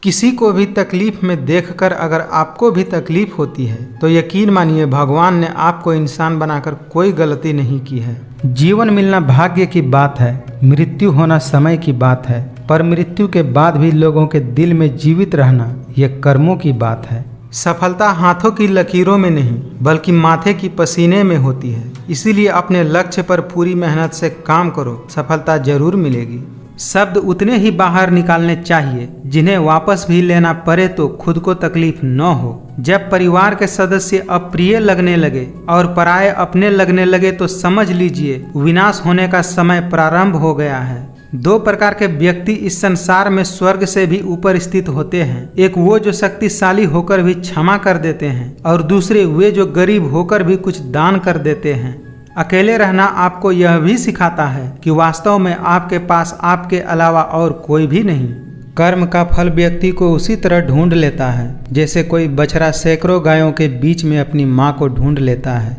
किसी को भी तकलीफ में देखकर अगर आपको भी तकलीफ होती है तो यकीन मानिए भगवान ने आपको इंसान बनाकर कोई गलती नहीं की है। जीवन मिलना भाग्य की बात है, मृत्यु होना समय की बात है, पर मृत्यु के बाद भी लोगों के दिल में जीवित रहना यह कर्मों की बात है। सफलता हाथों की लकीरों में नहीं बल्कि माथे की पसीने में होती है। इसीलिए अपने लक्ष्य पर पूरी मेहनत से काम करो, सफलता जरूर मिलेगी। शब्द उतने ही बाहर निकालने चाहिए जिन्हें वापस भी लेना पड़े तो खुद को तकलीफ न हो। जब परिवार के सदस्य अप्रिय लगने लगे और पराये अपने लगने लगे तो समझ लीजिए विनाश होने का समय प्रारंभ हो गया है। दो प्रकार के व्यक्ति इस संसार में स्वर्ग से भी ऊपर स्थित होते हैं। एक वो जो शक्तिशाली होकर भी क्षमा कर देते हैं और दूसरे वे जो गरीब होकर भी कुछ दान कर देते हैं। अकेले रहना आपको यह भी सिखाता है कि वास्तव में आपके पास आपके अलावा और कोई भी नहीं। कर्म का फल व्यक्ति को उसी तरह ढूंढ लेता है जैसे कोई बछड़ा सैकड़ों गायों के बीच में अपनी माँ को ढूंढ लेता है।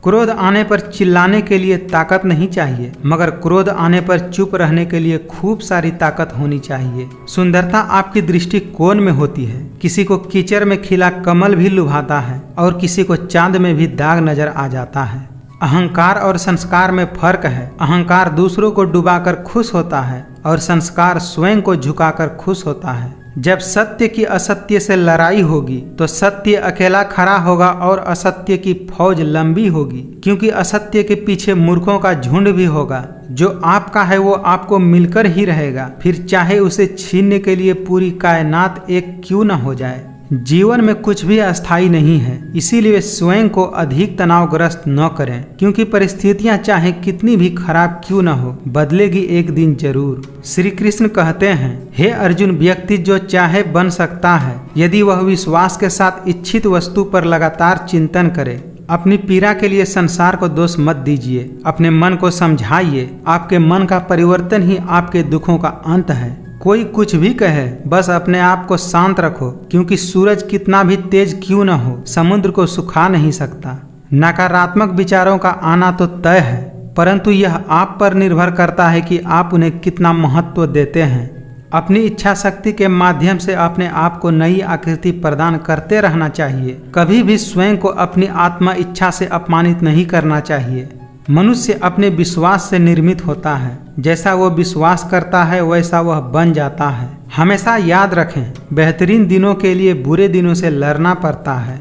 क्रोध आने पर चिल्लाने के लिए ताकत नहीं चाहिए, मगर क्रोध आने पर चुप रहने के लिए खूब सारी ताकत होनी चाहिए। सुंदरता आपकी दृष्टिकोण में होती है। किसी को कीचड़ में खिला कमल भी लुभाता है और किसी को चांद में भी दाग नजर आ जाता है। अहंकार और संस्कार में फर्क है। अहंकार दूसरों को डुबाकर खुश होता है और संस्कार स्वयं को झुकाकर खुश होता है। जब सत्य की असत्य से लड़ाई होगी तो सत्य अकेला खड़ा होगा और असत्य की फौज लंबी होगी, क्योंकि असत्य के पीछे मूर्खों का झुंड भी होगा। जो आपका है वो आपको मिलकर ही रहेगा, फिर चाहे उसे छीनने के लिए पूरी कायनात एक क्यों न हो जाए। जीवन में कुछ भी अस्थायी नहीं है, इसीलिए स्वयं को अधिक तनावग्रस्त न करें, क्योंकि परिस्थितियां चाहे कितनी भी खराब क्यों न हो बदलेगी एक दिन जरूर। श्री कृष्ण कहते हैं, हे अर्जुन, व्यक्ति जो चाहे बन सकता है यदि वह विश्वास के साथ इच्छित वस्तु पर लगातार चिंतन करे। अपनी पीड़ा के लिए संसार को दोष मत दीजिए, अपने मन को समझाइए। आपके मन का परिवर्तन ही आपके दुखों का अंत है। कोई कुछ भी कहे, बस अपने आप को शांत रखो, क्योंकि सूरज कितना भी तेज क्यों न हो समुद्र को सुखा नहीं सकता। नकारात्मक विचारों का आना तो तय है, परंतु यह आप पर निर्भर करता है कि आप उन्हें कितना महत्व देते हैं। अपनी इच्छा शक्ति के माध्यम से अपने आप को नई आकृति प्रदान करते रहना चाहिए। कभी भी स्वयं को अपनी आत्मा इच्छा से अपमानित नहीं करना चाहिए। मनुष्य अपने विश्वास से निर्मित होता है। जैसा वो विश्वास करता है वैसा वह बन जाता है। हमेशा याद रखें, बेहतरीन दिनों के लिए बुरे दिनों से लड़ना पड़ता है।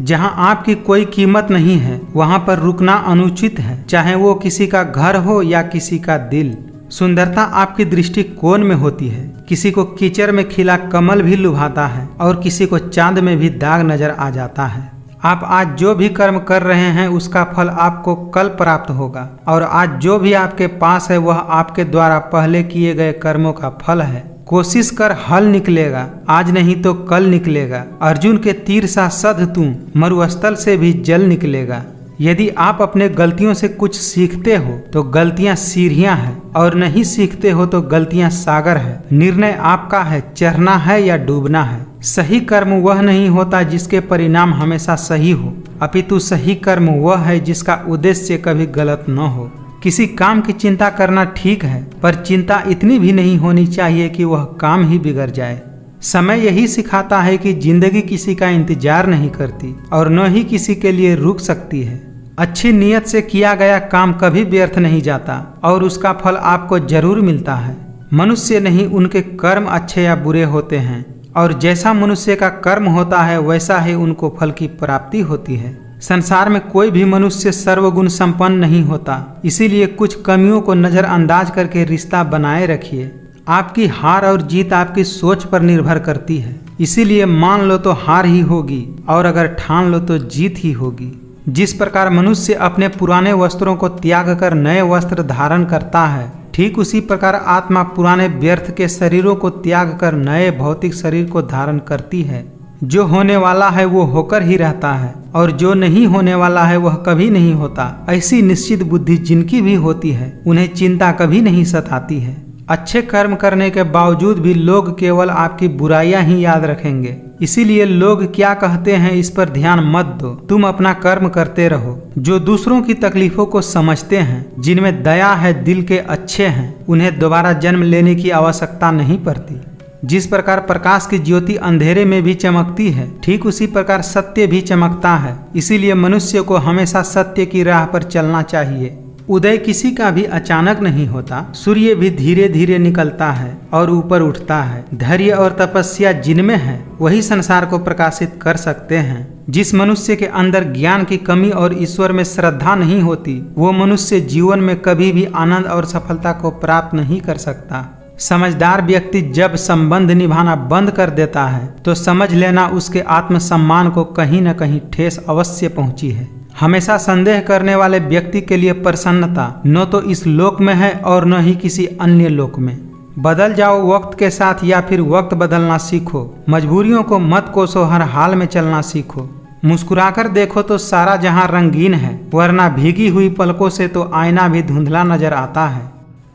जहां आपकी कोई कीमत नहीं है वहां पर रुकना अनुचित है, चाहे वो किसी का घर हो या किसी का दिल। सुंदरता आपकी दृष्टिकोण में होती है। किसी को कीचड़ में खिला कमल भी लुभाता है और किसी को चांद में भी दाग नजर आ जाता है। आप आज जो भी कर्म कर रहे हैं उसका फल आपको कल प्राप्त होगा, और आज जो भी आपके पास है वह आपके द्वारा पहले किए गए कर्मों का फल है। कोशिश कर हल निकलेगा, आज नहीं तो कल निकलेगा। अर्जुन के तीर सा सध तू, मरुस्थल से भी जल निकलेगा। यदि आप अपने गलतियों से कुछ सीखते हो तो गलतियां सीढ़ियां हैं, और नहीं सीखते हो तो गलतियां सागर है। निर्णय आपका है, चढ़ना है या डूबना है। सही कर्म वह नहीं होता जिसके परिणाम हमेशा सही हो, अपितु सही कर्म वह है जिसका उद्देश्य कभी गलत न हो। किसी काम की चिंता करना ठीक है, पर चिंता इतनी भी नहीं होनी चाहिए कि वह काम ही बिगड़ जाए। समय यही सिखाता है कि जिंदगी किसी का इंतजार नहीं करती और न ही किसी के लिए रुक सकती है। अच्छी नीयत से किया गया काम कभी व्यर्थ नहीं जाता और उसका फल आपको जरूर मिलता है। मनुष्य नहीं, उनके कर्म अच्छे या बुरे होते हैं, और जैसा मनुष्य का कर्म होता है वैसा ही उनको फल की प्राप्ति होती है। संसार में कोई भी मनुष्य सर्वगुण संपन्न नहीं होता, इसीलिए कुछ कमियों को नजरअंदाज करके रिश्ता बनाए रखिए। आपकी हार और जीत आपकी सोच पर निर्भर करती है, इसीलिए मान लो तो हार ही होगी और अगर ठान लो तो जीत ही होगी। जिस प्रकार मनुष्य अपने पुराने वस्त्रों को त्याग कर नए वस्त्र धारण करता है, ठीक उसी प्रकार आत्मा पुराने व्यर्थ के शरीरों को त्याग कर नए भौतिक शरीर को धारण करती है। जो होने वाला है वो होकर ही रहता है, और जो नहीं होने वाला है वह कभी नहीं होता। ऐसी निश्चित बुद्धि जिनकी भी होती है उन्हें चिंता कभी नहीं सताती है। अच्छे कर्म करने के बावजूद भी लोग केवल आपकी बुराइयां ही याद रखेंगे, इसीलिए लोग क्या कहते हैं इस पर ध्यान मत दो। तुम अपना कर्म करते रहो। जो दूसरों की तकलीफों को समझते हैं, जिनमें दया है, दिल के अच्छे हैं, उन्हें दोबारा जन्म लेने की आवश्यकता नहीं पड़ती। जिस प्रकार प्रकाश की ज्योति अंधेरे में भी चमकती है, ठीक उसी प्रकार सत्य भी चमकता है। इसीलिए मनुष्य को हमेशा सत्य की राह पर चलना चाहिए। उदय किसी का भी अचानक नहीं होता, सूर्य भी धीरे धीरे निकलता है और ऊपर उठता है। धैर्य और तपस्या जिनमें है वही संसार को प्रकाशित कर सकते हैं। जिस मनुष्य के अंदर ज्ञान की कमी और ईश्वर में श्रद्धा नहीं होती, वो मनुष्य जीवन में कभी भी आनंद और सफलता को प्राप्त नहीं कर सकता। समझदार व्यक्ति जब संबंध निभाना बंद कर देता है तो समझ लेना उसके आत्मसम्मान को कहीं न कहीं ठेस अवश्य पहुंची है। हमेशा संदेह करने वाले व्यक्ति के लिए प्रसन्नता न तो इस लोक में है और न ही किसी अन्य लोक में। बदल जाओ वक्त के साथ या फिर वक्त बदलना सीखो। मजबूरियों को मत कोसो, हर हाल में चलना सीखो। मुस्कुराकर देखो तो सारा जहां रंगीन है, वरना भीगी हुई पलकों से तो आईना भी धुंधला नजर आता है।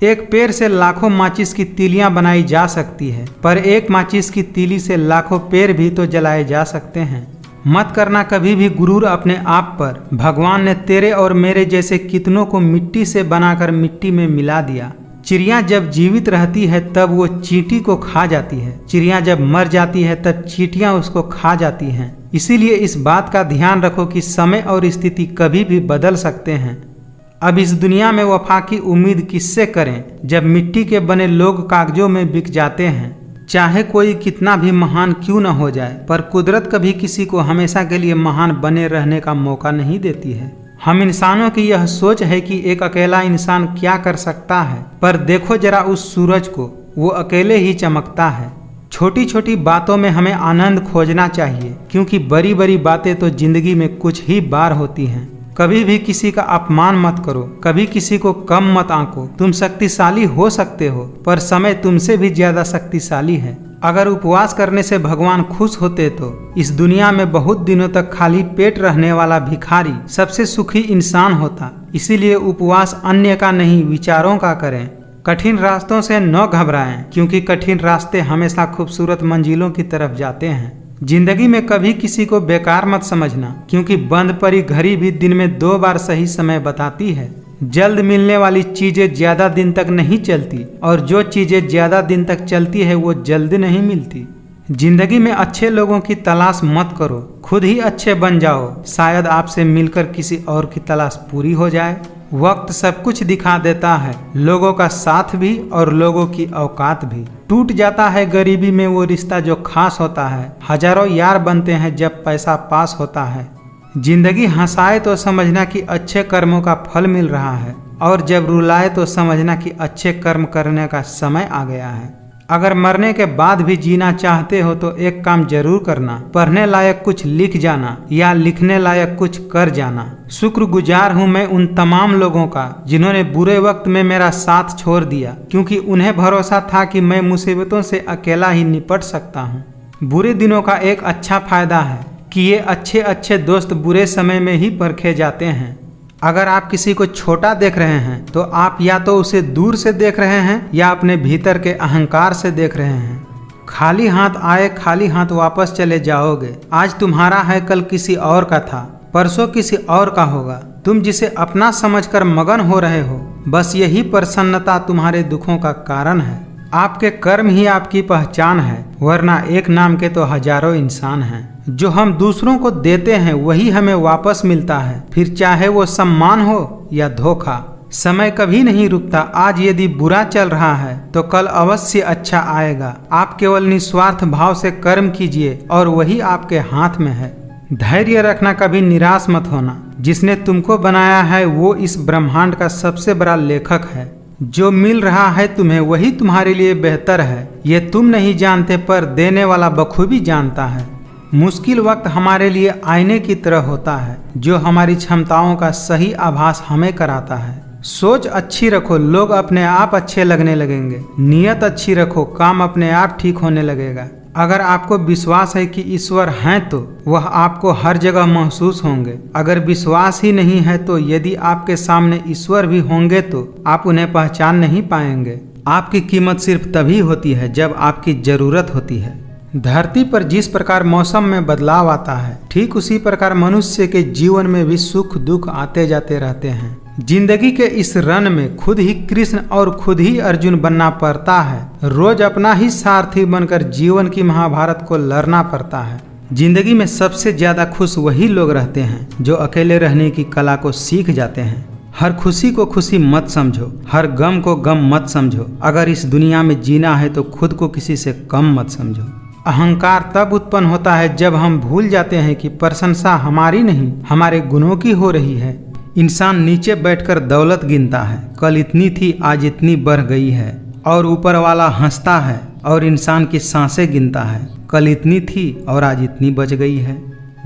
एक पेड़ से लाखों माचिस की तीलियां बनाई जा सकती है, पर एक माचिस की तीली से लाखों पेड़ भी तो जलाए जा सकते हैं। मत करना कभी भी गुरूर अपने आप पर। भगवान ने तेरे और मेरे जैसे कितनों को मिट्टी से बनाकर मिट्टी में मिला दिया। चिड़िया जब जीवित रहती है तब वो चींटी को खा जाती है, चिड़िया जब मर जाती है तब चींटियां उसको खा जाती हैं। इसीलिए इस बात का ध्यान रखो कि समय और स्थिति कभी भी बदल सकते हैं। अब इस दुनिया में वफा की उम्मीद किससे करें जब मिट्टी के बने लोग कागजों में बिक जाते हैं। चाहे कोई कितना भी महान क्यों न हो जाए, पर कुदरत कभी किसी को हमेशा के लिए महान बने रहने का मौका नहीं देती है। हम इंसानों की यह सोच है कि एक अकेला इंसान क्या कर सकता है, पर देखो जरा उस सूरज को, वो अकेले ही चमकता है। छोटी छोटी बातों में हमें आनंद खोजना चाहिए, क्योंकि बड़ी बड़ी बातें तो जिंदगी में कुछ ही बार होती हैं। कभी भी किसी का अपमान मत करो, कभी किसी को कम मत आंको। तुम शक्तिशाली हो सकते हो, पर समय तुमसे भी ज्यादा शक्तिशाली है। अगर उपवास करने से भगवान खुश होते तो इस दुनिया में बहुत दिनों तक खाली पेट रहने वाला भिखारी सबसे सुखी इंसान होता। इसीलिए उपवास अन्य का नहीं, विचारों का करें। कठिन रास्तों से न घबराएं, क्योंकि कठिन रास्ते हमेशा खूबसूरत मंजिलों की तरफ जाते हैं। जिंदगी में कभी किसी को बेकार मत समझना, क्योंकि बंद पड़ी घड़ी भी दिन में 2 बार सही समय बताती है। जल्द मिलने वाली चीजें ज्यादा दिन तक नहीं चलती, और जो चीजें ज्यादा दिन तक चलती है वो जल्द नहीं मिलती। जिंदगी में अच्छे लोगों की तलाश मत करो, खुद ही अच्छे बन जाओ। शायद आपसे मिलकर किसी और की तलाश पूरी हो जाए। वक्त सब कुछ दिखा देता है, लोगों का साथ भी और लोगों की औकात भी। टूट जाता है गरीबी में वो रिश्ता जो खास होता है। हजारों यार बनते हैं जब पैसा पास होता है। जिंदगी हंसाए तो समझना कि अच्छे कर्मों का फल मिल रहा है, और जब रुलाए तो समझना कि अच्छे कर्म करने का समय आ गया है। अगर मरने के बाद भी जीना चाहते हो तो एक काम जरूर करना, पढ़ने लायक कुछ लिख जाना या लिखने लायक कुछ कर जाना। शुक्रगुजार हूँ मैं उन तमाम लोगों का जिन्होंने बुरे वक्त में मेरा साथ छोड़ दिया, क्योंकि उन्हें भरोसा था कि मैं मुसीबतों से अकेला ही निपट सकता हूँ। बुरे दिनों का एक अच्छा फायदा है कि ये अच्छे अच्छे दोस्त बुरे समय में ही परखे जाते हैं। अगर आप किसी को छोटा देख रहे हैं तो आप या तो उसे दूर से देख रहे हैं या अपने भीतर के अहंकार से देख रहे हैं। खाली हाथ आए खाली हाथ वापस चले जाओगे। आज तुम्हारा है, कल किसी और का था, परसों किसी और का होगा। तुम जिसे अपना समझकर मगन हो रहे हो, बस यही प्रसन्नता तुम्हारे दुखों का कारण है। आपके कर्म ही आपकी पहचान है, वरना एक नाम के तो हजारों इंसान हैं। जो हम दूसरों को देते हैं वही हमें वापस मिलता है, फिर चाहे वो सम्मान हो या धोखा। समय कभी नहीं रुकता। आज यदि बुरा चल रहा है तो कल अवश्य अच्छा आएगा। आप केवल निस्वार्थ भाव से कर्म कीजिए और वही आपके हाथ में है। धैर्य रखना, कभी निराश मत होना। जिसने तुमको बनाया है वो इस ब्रह्मांड का सबसे बड़ा लेखक है। जो मिल रहा है तुम्हें वही तुम्हारे लिए बेहतर है। ये तुम नहीं जानते, पर देने वाला बखूबी जानता है। मुश्किल वक्त हमारे लिए आईने की तरह होता है, जो हमारी क्षमताओं का सही आभास हमें कराता है। सोच अच्छी रखो, लोग अपने आप अच्छे लगने लगेंगे। नियत अच्छी रखो, काम अपने आप ठीक होने लगेगा। अगर आपको विश्वास है कि ईश्वर हैं तो वह आपको हर जगह महसूस होंगे। अगर विश्वास ही नहीं है तो यदि आपके सामने ईश्वर भी होंगे तो आप उन्हें पहचान नहीं पाएंगे। आपकी कीमत सिर्फ तभी होती है जब आपकी जरूरत होती है। धरती पर जिस प्रकार मौसम में बदलाव आता है, ठीक उसी प्रकार मनुष्य के जीवन में भी सुख दुख आते जाते रहते हैं। जिंदगी के इस रन में खुद ही कृष्ण और खुद ही अर्जुन बनना पड़ता है। रोज अपना ही सारथी बनकर जीवन की महाभारत को लड़ना पड़ता है। जिंदगी में सबसे ज्यादा खुश वही लोग रहते हैं जो अकेले रहने की कला को सीख जाते हैं। हर खुशी को खुशी मत समझो, हर गम को गम मत समझो। अगर इस दुनिया में जीना है तो खुद को किसी से कम मत समझो। अहंकार तब उत्पन्न होता है जब हम भूल जाते हैं कि प्रशंसा हमारी नहीं, हमारे गुणों की हो रही है। इंसान नीचे बैठकर दौलत गिनता है, कल इतनी थी आज इतनी बढ़ गई है, और ऊपर वाला हंसता है और इंसान की सांसें गिनता है, कल इतनी थी और आज इतनी बच गई है।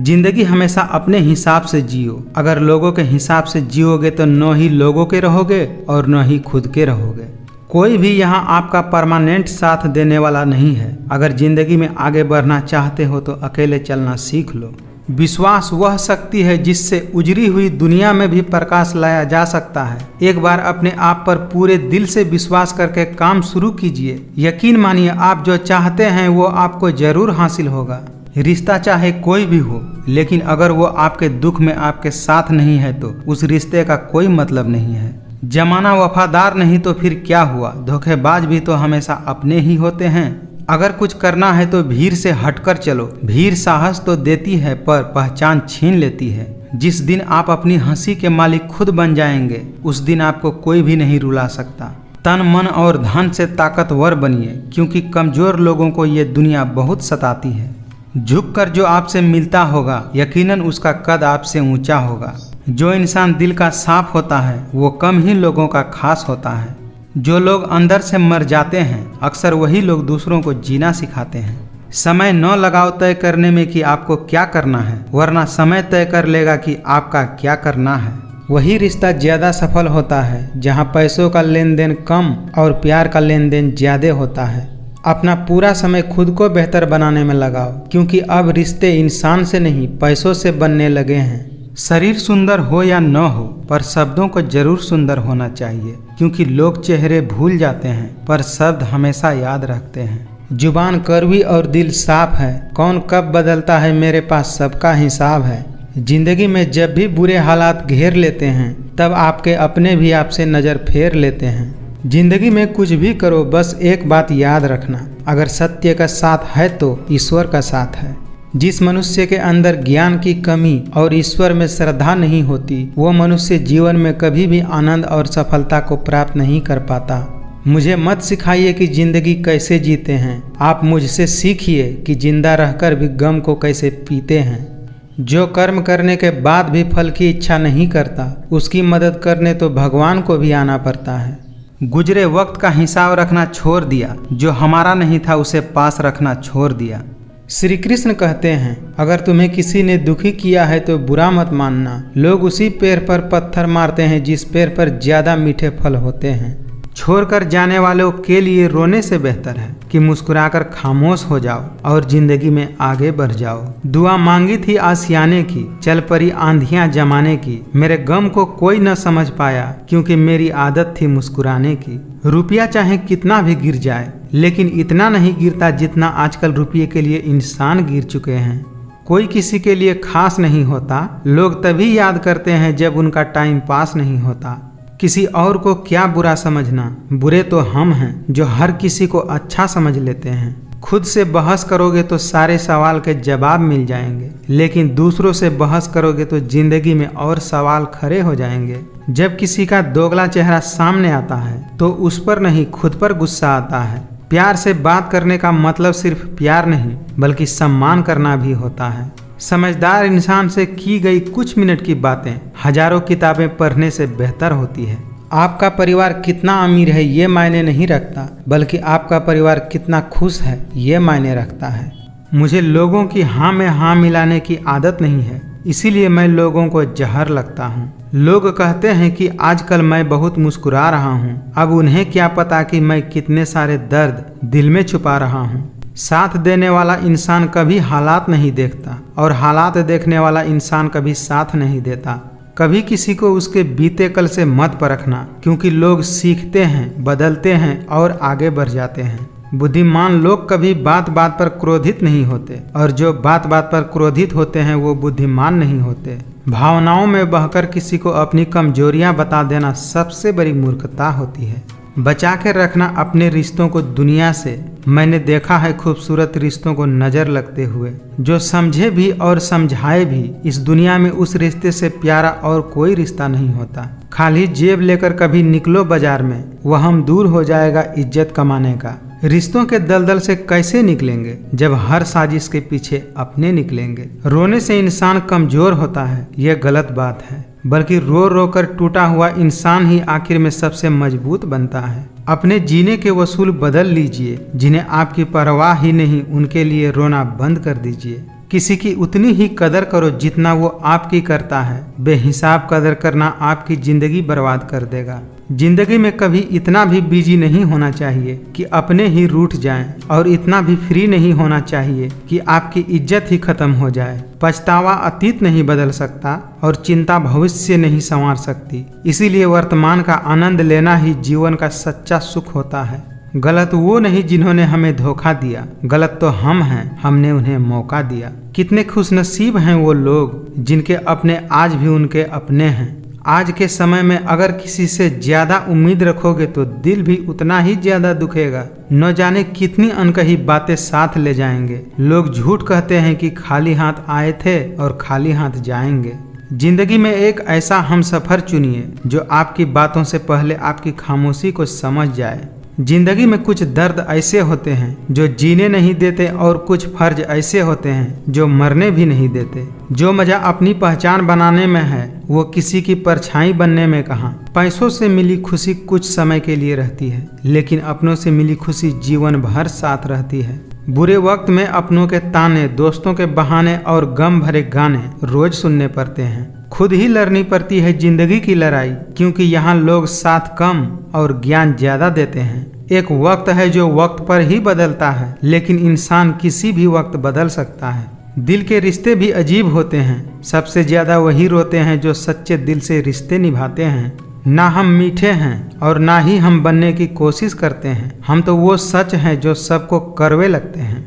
जिंदगी हमेशा अपने हिसाब से जियो। अगर लोगों के हिसाब से जियोगे तो न ही लोगों के रहोगे और न ही खुद के रहोगे। कोई भी यहाँ आपका परमानेंट साथ देने वाला नहीं है। अगर जिंदगी में आगे बढ़ना चाहते हो तो अकेले चलना सीख लो। विश्वास वह शक्ति है जिससे उजड़ी हुई दुनिया में भी प्रकाश लाया जा सकता है। एक बार अपने आप पर पूरे दिल से विश्वास करके काम शुरू कीजिए। यकीन मानिए आप जो चाहते हैं वो आपको जरूर हासिल होगा। रिश्ता चाहे कोई भी हो, लेकिन अगर वो आपके दुख में आपके साथ नहीं है तो उस रिश्ते का कोई मतलब नहीं है। जमाना वफादार नहीं तो फिर क्या हुआ, धोखेबाज भी तो हमेशा अपने ही होते हैं। अगर कुछ करना है तो भीड़ से हटकर चलो। भीड़ साहस तो देती है पर पहचान छीन लेती है। जिस दिन आप अपनी हंसी के मालिक खुद बन जाएंगे उस दिन आपको कोई भी नहीं रुला सकता। तन मन और धन से ताकतवर बनिए, क्योंकि कमजोर लोगों को ये दुनिया बहुत सताती है। झुककर जो आपसे मिलता होगा यकीनन उसका कद आपसे ऊंचा होगा। जो इंसान दिल का साफ होता है वो कम ही लोगों का खास होता है। जो लोग अंदर से मर जाते हैं अक्सर वही लोग दूसरों को जीना सिखाते हैं। समय न लगाओ तय करने में कि आपको क्या करना है, वरना समय तय कर लेगा कि आपका क्या करना है। वही रिश्ता ज्यादा सफल होता है जहां पैसों का लेन देन कम और प्यार का लेन देन ज्यादा होता है। अपना पूरा समय खुद को बेहतर बनाने में लगाओ, क्योंकि अब रिश्ते इंसान से नहीं पैसों से बनने लगे हैं। शरीर सुंदर हो या न हो पर शब्दों को जरूर सुंदर होना चाहिए, क्योंकि लोग चेहरे भूल जाते हैं पर शब्द हमेशा याद रखते हैं। जुबान कड़वी और दिल साफ है, कौन कब बदलता है मेरे पास सबका हिसाब है। जिंदगी में जब भी बुरे हालात घेर लेते हैं तब आपके अपने भी आपसे नज़र फेर लेते हैं। जिंदगी में कुछ भी करो बस एक बात याद रखना, अगर सत्य का साथ है तो ईश्वर का साथ है। जिस मनुष्य के अंदर ज्ञान की कमी और ईश्वर में श्रद्धा नहीं होती वो मनुष्य जीवन में कभी भी आनंद और सफलता को प्राप्त नहीं कर पाता। मुझे मत सिखाइए कि जिंदगी कैसे जीते हैं, आप मुझसे सीखिए कि जिंदा रहकर भी गम को कैसे पीते हैं। जो कर्म करने के बाद भी फल की इच्छा नहीं करता उसकी मदद करने तो भगवान को भी आना पड़ता है। गुजरे वक्त का हिसाब रखना छोड़ दिया, जो हमारा नहीं था उसे पास रखना छोड़ दिया। श्री कृष्ण कहते हैं अगर तुम्हें किसी ने दुखी किया है तो बुरा मत मानना। लोग उसी पेड़ पर पत्थर मारते हैं जिस पेड़ पर ज्यादा मीठे फल होते हैं। छोड़कर जाने वालों के लिए रोने से बेहतर है कि मुस्कुराकर खामोश हो जाओ और जिंदगी में आगे बढ़ जाओ। दुआ मांगी थी आसियाने की, चल पड़ी आंधियां जमाने की। मेरे गम को कोई न समझ पाया क्योंकि मेरी आदत थी मुस्कुराने की। रुपया चाहे कितना भी गिर जाए लेकिन इतना नहीं गिरता जितना आजकल रुपये के लिए इंसान गिर चुके हैं। कोई किसी के लिए खास नहीं होता, लोग तभी याद करते हैं जब उनका टाइम पास नहीं होता। किसी और को क्या बुरा समझना, बुरे तो हम हैं जो हर किसी को अच्छा समझ लेते हैं। खुद से बहस करोगे तो सारे सवाल के जवाब मिल जाएंगे, लेकिन दूसरों से बहस करोगे तो जिंदगी में और सवाल खड़े हो जाएंगे। जब किसी का दोगला चेहरा सामने आता है तो उस पर नहीं खुद पर गुस्सा आता है। प्यार से बात करने का मतलब सिर्फ प्यार नहीं बल्कि सम्मान करना भी होता है। समझदार इंसान से की गई कुछ मिनट की बातें हजारों किताबें पढ़ने से बेहतर होती है। आपका परिवार कितना अमीर है ये मायने नहीं रखता, बल्कि आपका परिवार कितना खुश है ये मायने रखता है। मुझे लोगों की हाँ में हाँ मिलाने की आदत नहीं है, इसीलिए मैं लोगों को जहर लगता हूँ। लोग कहते हैं कि आजकल मैं बहुत मुस्कुरा रहा हूँ, अब उन्हें क्या पता कि मैं कितने सारे दर्द दिल में छुपा रहा हूँ। साथ देने वाला इंसान कभी हालात नहीं देखता और हालात देखने वाला इंसान कभी साथ नहीं देता। कभी किसी को उसके बीते कल से मत परखना, क्योंकि लोग सीखते हैं, बदलते हैं और आगे बढ़ जाते हैं। बुद्धिमान लोग कभी बात बात पर क्रोधित नहीं होते और जो बात बात पर क्रोधित होते हैं वो बुद्धिमान नहीं होते। भावनाओं में बहकर किसी को अपनी कमजोरियां बता देना सबसे बड़ी मूर्खता होती है। बचा के रखना अपने रिश्तों को दुनिया से। मैंने देखा है खूबसूरत रिश्तों को नज़र लगते हुए, जो समझे भी और समझाए भी। इस दुनिया में उस रिश्ते से प्यारा और कोई रिश्ता नहीं होता। खाली जेब लेकर कभी निकलो बाजार में, वह हम दूर हो जाएगा इज्जत कमाने का। रिश्तों के दलदल से कैसे निकलेंगे जब हर साजिश के पीछे अपने निकलेंगे। रोने से इंसान कमजोर होता है, यह गलत बात है, बल्कि रो रो कर टूटा हुआ इंसान ही आखिर में सबसे मजबूत बनता है। अपने जीने के वसूल बदल लीजिए। जिन्हें आपकी परवाह ही नहीं उनके लिए रोना बंद कर दीजिए। किसी की उतनी ही कदर करो जितना वो आपकी करता है। बेहिसाब कदर करना आपकी जिंदगी बर्बाद कर देगा। जिंदगी में कभी इतना भी बिजी नहीं होना चाहिए कि अपने ही रूठ जाएं, और इतना भी फ्री नहीं होना चाहिए कि आपकी इज्जत ही खत्म हो जाए। पछतावा अतीत नहीं बदल सकता और चिंता भविष्य नहीं संवार सकती। इसीलिए वर्तमान का आनंद लेना ही जीवन का सच्चा सुख होता है। गलत वो नहीं जिन्होंने हमें धोखा दिया, गलत तो हम हैं, हमने उन्हें मौका दिया। कितने खुशनसीब हैं वो लोग जिनके अपने आज भी उनके अपने हैं। आज के समय में अगर किसी से ज्यादा उम्मीद रखोगे तो दिल भी उतना ही ज्यादा दुखेगा। न जाने कितनी अनकही बातें साथ ले जाएंगे। लोग झूठ कहते हैं कि खाली हाथ आए थे और खाली हाथ जाएंगे। जिंदगी में एक ऐसा हमसफर चुनिए जो आपकी बातों से पहले आपकी खामोशी को समझ जाए। जिंदगी में कुछ दर्द ऐसे होते हैं जो जीने नहीं देते और कुछ फर्ज ऐसे होते हैं जो मरने भी नहीं देते। जो मजा अपनी पहचान बनाने में है वो किसी की परछाई बनने में कहाँ। पैसों से मिली खुशी कुछ समय के लिए रहती है, लेकिन अपनों से मिली खुशी जीवन भर साथ रहती है। बुरे वक्त में अपनों के ताने, दोस्तों के बहाने और गम भरे गाने रोज सुनने पड़ते हैं। खुद ही लड़नी पड़ती है जिंदगी की लड़ाई, क्योंकि यहाँ लोग साथ कम और ज्ञान ज्यादा देते हैं। एक वक्त है जो वक्त पर ही बदलता है, लेकिन इंसान किसी भी वक्त बदल सकता है। दिल के रिश्ते भी अजीब होते हैं। सबसे ज्यादा वही रोते हैं जो सच्चे दिल से रिश्ते निभाते हैं। ना हम मीठे हैं और ना ही हम बनने की कोशिश करते हैं। हम तो वो सच हैं जो सबको कड़वे लगते हैं।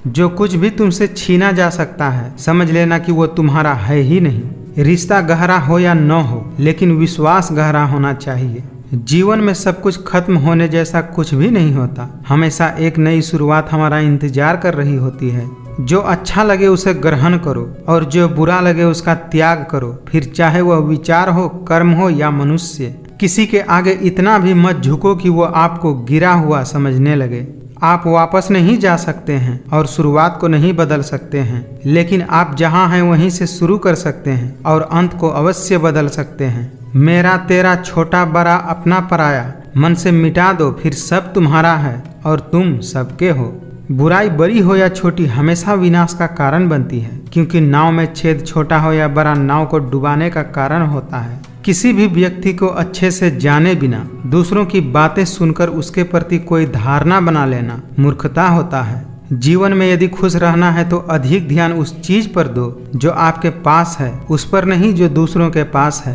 जो कुछ भी तुमसे छीना जा सकता है समझ लेना कि वो तुम्हारा है ही नहीं। रिश्ता गहरा हो या न हो, लेकिन विश्वास गहरा होना चाहिए। जीवन में सब कुछ खत्म होने जैसा कुछ भी नहीं होता। हमेशा एक नई शुरुआत हमारा इंतजार कर रही होती है। जो अच्छा लगे उसे ग्रहण करो और जो बुरा लगे उसका त्याग करो। फिर चाहे वह विचार हो, कर्म हो या मनुष्य। किसी के आगे इतना भी मत झुको कि वो आपको गिरा हुआ समझने लगे। आप वापस नहीं जा सकते हैं और शुरुआत को नहीं बदल सकते हैं, लेकिन आप जहां हैं वहीं से शुरू कर सकते हैं और अंत को अवश्य बदल सकते हैं। मेरा तेरा छोटा बड़ा अपना पराया मन से मिटा दो, फिर सब तुम्हारा है और तुम सबके हो। बुराई बड़ी हो या छोटी हमेशा विनाश का कारण बनती है, क्योंकि नाव में छेद छोटा हो या बड़ा नाव को डुबाने का कारण होता है। किसी भी व्यक्ति को अच्छे से जाने बिना दूसरों की बातें सुनकर उसके प्रति कोई धारणा बना लेना मूर्खता होता है। जीवन में यदि खुश रहना है तो अधिक ध्यान उस चीज पर दो जो आपके पास है, उस पर नहीं जो दूसरों के पास है।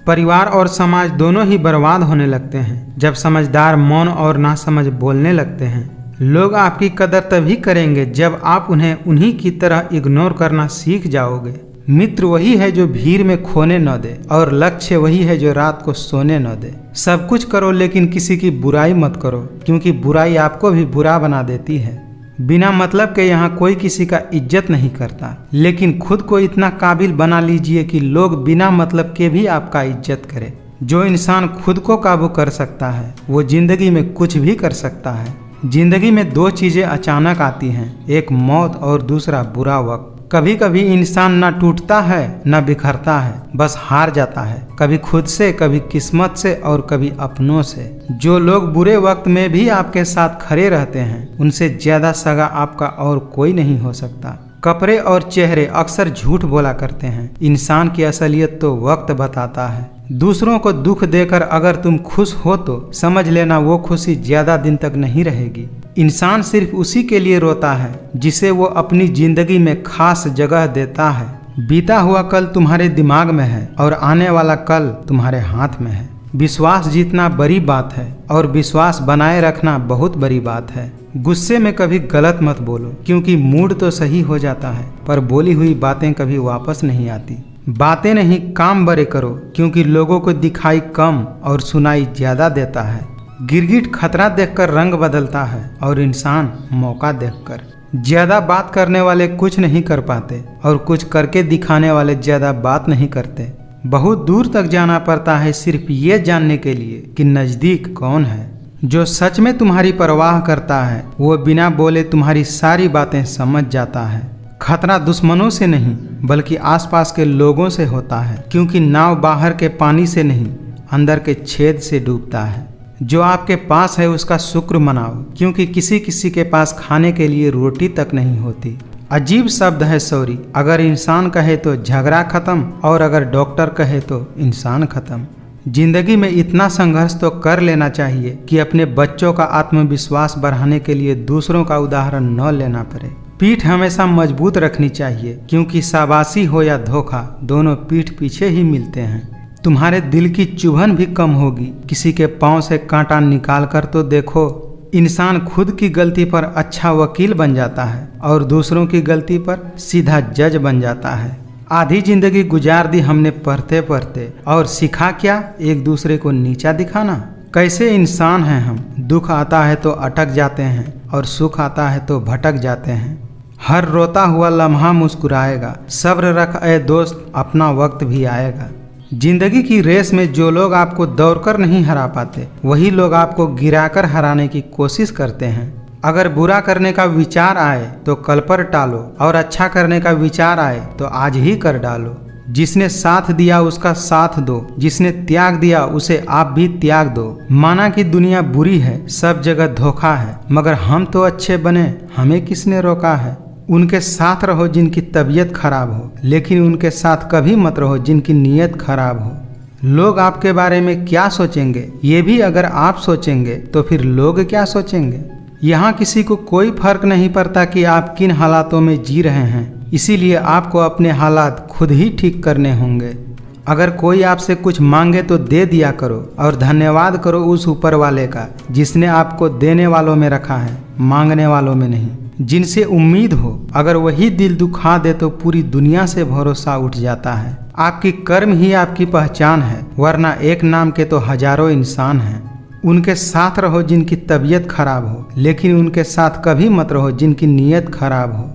परिवार और समाज दोनों ही बर्बाद होने लगते हैं जब समझदार मौन और नासमझ बोलने लगते हैं। लोग आपकी कदर तभी करेंगे जब आप उन्हें उन्हीं की तरह इग्नोर करना सीख जाओगे। मित्र वही है जो भीड़ में खोने न दे, और लक्ष्य वही है जो रात को सोने न दे। सब कुछ करो लेकिन किसी की बुराई मत करो, क्योंकि बुराई आपको भी बुरा बना देती है। बिना मतलब के यहाँ कोई किसी का इज्जत नहीं करता, लेकिन खुद को इतना काबिल बना लीजिए कि लोग बिना मतलब के भी आपका इज्जत करें। जो इंसान खुद को काबू कर सकता है वो जिंदगी में कुछ भी कर सकता है। जिंदगी में दो चीजें अचानक आती हैं, एक मौत और दूसरा बुरा वक्त। कभी कभी इंसान न टूटता है न बिखरता है, बस हार जाता है, कभी खुद से, कभी किस्मत से और कभी अपनों से। जो लोग बुरे वक्त में भी आपके साथ खड़े रहते हैं उनसे ज्यादा सगा आपका और कोई नहीं हो सकता। कपड़े और चेहरे अक्सर झूठ बोला करते हैं, इंसान की असलियत तो वक्त बताता है। दूसरों को दुख देकर अगर तुम खुश हो तो समझ लेना वो खुशी ज्यादा दिन तक नहीं रहेगी। इंसान सिर्फ उसी के लिए रोता है जिसे वो अपनी जिंदगी में खास जगह देता है। बीता हुआ कल तुम्हारे दिमाग में है और आने वाला कल तुम्हारे हाथ में है। विश्वास जीतना बड़ी बात है और विश्वास बनाए रखना बहुत बड़ी बात है। गुस्से में कभी गलत मत बोलो, क्योंकि मूड तो सही हो जाता है पर बोली हुई बातें कभी वापस नहीं आती। बातें नहीं काम बड़े करो, क्योंकि लोगों को दिखाई कम और सुनाई ज्यादा देता है। गिरगिट खतरा देखकर रंग बदलता है और इंसान मौका देखकर। ज्यादा बात करने वाले कुछ नहीं कर पाते और कुछ करके दिखाने वाले ज्यादा बात नहीं करते। बहुत दूर तक जाना पड़ता है सिर्फ ये जानने के लिए कि नजदीक कौन है। जो सच में तुम्हारी परवाह करता है वो बिना बोले तुम्हारी सारी बातें समझ जाता है। खतरा दुश्मनों से नहीं बल्कि आसपास के लोगों से होता है, क्योंकि नाव बाहर के पानी से नहीं अंदर के छेद से डूबता है। जो आपके पास है उसका शुक्र मनाओ, क्योंकि किसी किसी के पास खाने के लिए रोटी तक नहीं होती। अजीब शब्द है सॉरी। अगर इंसान कहे तो झगड़ा खत्म और अगर डॉक्टर कहे तो इंसान खत्म। जिंदगी में इतना संघर्ष तो कर लेना चाहिए कि अपने बच्चों का आत्मविश्वास बढ़ाने के लिए दूसरों का उदाहरण न लेना पड़े। पीठ हमेशा मजबूत रखनी चाहिए, क्योंकि शाबाशी हो या धोखा दोनों पीठ पीछे ही मिलते हैं। तुम्हारे दिल की चुभन भी कम होगी। किसी के पांव से कांटा निकाल कर तो देखो। इंसान खुद की गलती पर अच्छा वकील बन जाता है और दूसरों की गलती पर सीधा जज बन जाता है। आधी जिंदगी गुजार दी हमने पढ़ते पढ़ते, और सिखा क्या, एक दूसरे को नीचा दिखाना। कैसे इंसान हैं हम। दुख आता है तो अटक जाते हैं और सुख आता है तो भटक जाते हैं। हर रोता हुआ लम्हा मुस्कुराएगा। सब्र रख ऐ दोस्त, अपना वक्त भी आएगा। जिंदगी की रेस में जो लोग आपको दौड़कर नहीं हरा पाते वही लोग आपको गिराकर हराने की कोशिश करते हैं। अगर बुरा करने का विचार आए तो कल पर टालो, और अच्छा करने का विचार आए तो आज ही कर डालो। जिसने साथ दिया उसका साथ दो, जिसने त्याग दिया उसे आप भी त्याग दो। माना कि दुनिया बुरी है, सब जगह धोखा है, मगर हम तो अच्छे बने, हमें किसने रोका है। उनके साथ रहो जिनकी तबीयत खराब हो, लेकिन उनके साथ कभी मत रहो जिनकी नीयत खराब हो। लोग आपके बारे में क्या सोचेंगे ये भी अगर आप सोचेंगे तो फिर लोग क्या सोचेंगे। यहाँ किसी को कोई फर्क नहीं पड़ता कि आप किन हालातों में जी रहे हैं, इसीलिए आपको अपने हालात खुद ही ठीक करने होंगे। अगर कोई आपसे कुछ मांगे तो दे दिया करो और धन्यवाद करो उस ऊपर वाले का जिसने आपको देने वालों में रखा है, मांगने वालों में नहीं। जिनसे उम्मीद हो अगर वही दिल दुखा दे तो पूरी दुनिया से भरोसा उठ जाता है। आपकी कर्म ही आपकी पहचान है, वरना एक नाम के तो हजारों इंसान हैं। उनके साथ रहो जिनकी तबीयत खराब हो, लेकिन उनके साथ कभी मत रहो जिनकी नीयत खराब हो।